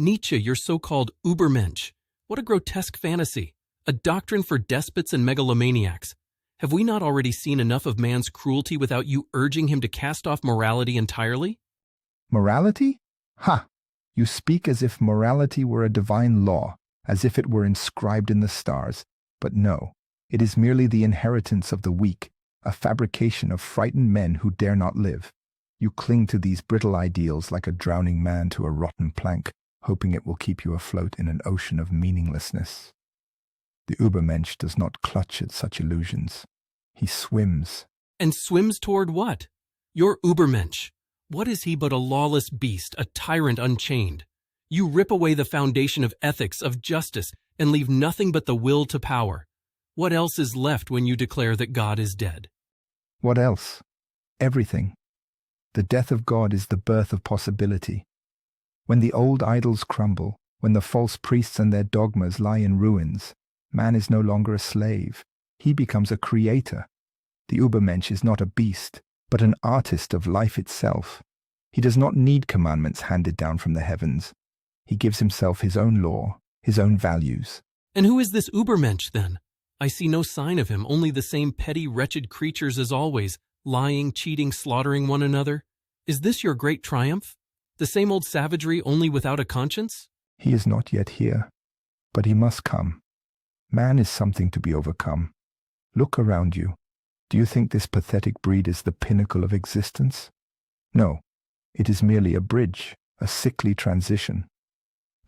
Nietzsche, your so-called Ubermensch. What a grotesque fantasy. A doctrine for despots and megalomaniacs. Have we not already seen enough of man's cruelty without you urging him to cast off morality entirely? Morality? Ha! You speak as if morality were a divine law, as if it were inscribed in the stars. But no, it is merely the inheritance of the weak, a fabrication of frightened men who dare not live. You cling to these brittle ideals like a drowning man to a rotten plank, hoping it will keep you afloat in an ocean of meaninglessness. The Übermensch does not clutch at such illusions. He swims. And swims toward what? Your Ubermensch. What is he but a lawless beast, a tyrant unchained? You rip away the foundation of ethics, of justice, and leave nothing but the will to power. What else is left when you declare that God is dead? What else? Everything. The death of God is the birth of possibility. When the old idols crumble, when the false priests and their dogmas lie in ruins, man is no longer a slave. He becomes a creator. The Übermensch is not a beast, but an artist of life itself. He does not need commandments handed down from the heavens. He gives himself his own law, his own values. And who is this Ubermensch then? I see no sign of him, only the same petty, wretched creatures as always, lying, cheating, slaughtering one another. Is this your great triumph? The same old savagery, only without a conscience? He is not yet here, but he must come. Man is something to be overcome. Look around you. Do you think this pathetic breed is the pinnacle of existence? No, it is merely a bridge, a sickly transition.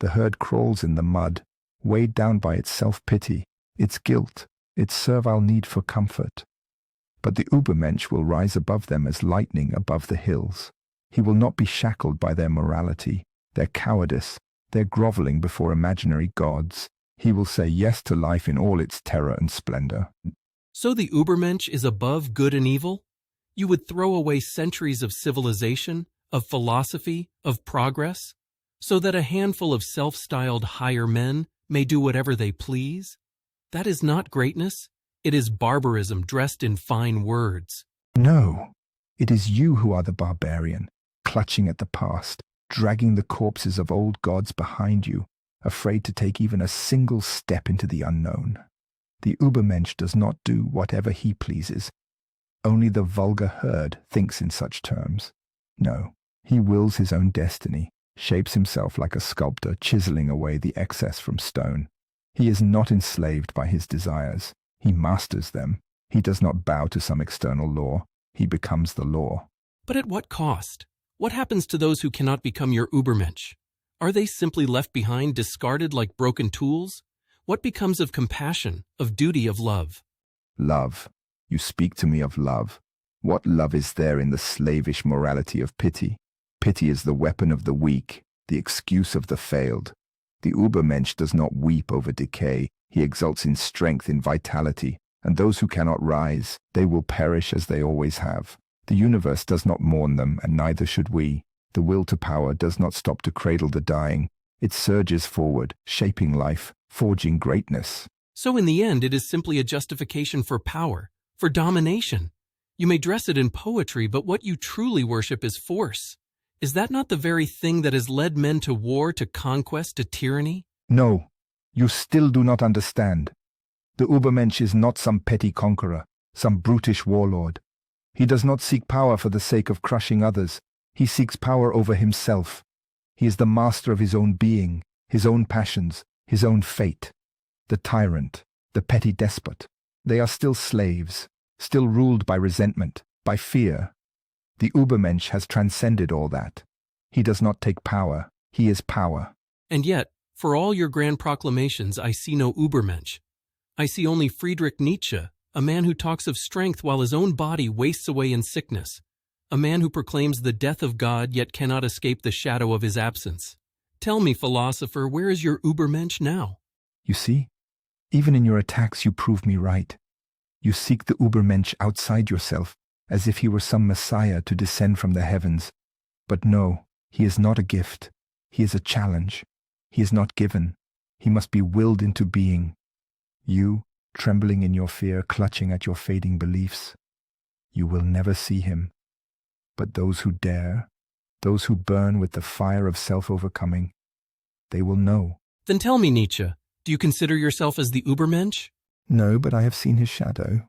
The herd crawls in the mud, weighed down by its self-pity, its guilt, its servile need for comfort. But the Ubermensch will rise above them as lightning above the hills. He will not be shackled by their morality, their cowardice, their groveling before imaginary gods. He will say yes to life in all its terror and splendor. So the Ubermensch is above good and evil? You would throw away centuries of civilization, of philosophy, of progress, so that a handful of self-styled higher men may do whatever they please? That is not greatness. It is barbarism dressed in fine words. No, it is you who are the barbarian, clutching at the past, dragging the corpses of old gods behind you, afraid to take even a single step into the unknown. The Ubermensch does not do whatever he pleases. Only the vulgar herd thinks in such terms. No, he wills his own destiny, shapes himself like a sculptor chiseling away the excess from stone. He is not enslaved by his desires. He masters them. He does not bow to some external law. He becomes the law. But at what cost? What happens to those who cannot become your Ubermensch? Are they simply left behind, discarded like broken tools? What becomes of compassion, of duty, of love? Love. You speak to me of love. What love is there in the slavish morality of pity? Pity is the weapon of the weak, the excuse of the failed. The Ubermensch does not weep over decay. He exults in strength, in vitality, and those who cannot rise, they will perish as they always have. The universe does not mourn them, and neither should we. The will to power does not stop to cradle the dying. It surges forward, shaping life, forging greatness. So in the end, it is simply a justification for power, for domination. You may dress it in poetry, but what you truly worship is force. Is that not the very thing that has led men to war, to conquest, to tyranny? No, you still do not understand. The Ubermensch is not some petty conqueror, some brutish warlord. He does not seek power for the sake of crushing others. He seeks power over himself. He is the master of his own being, his own passions, his own fate. The tyrant, the petty despot, they are still slaves, still ruled by resentment, by fear. The Ubermensch has transcended all that. He does not take power, he is power. And yet, for all your grand proclamations, I see no Ubermensch. I see only Friedrich Nietzsche, a man who talks of strength while his own body wastes away in sickness, a man who proclaims the death of God yet cannot escape the shadow of his absence. Tell me, philosopher, where is your Ubermensch now? You see, even in your attacks you prove me right. You seek the Ubermensch outside yourself, as if he were some messiah to descend from the heavens. But no, he is not a gift. He is a challenge. He is not given. He must be willed into being. You, trembling in your fear, clutching at your fading beliefs, you will never see him. But those who dare, those who burn with the fire of self-overcoming, they will know. Then tell me, Nietzsche, do you consider yourself as the Übermensch? No, but I have seen his shadow.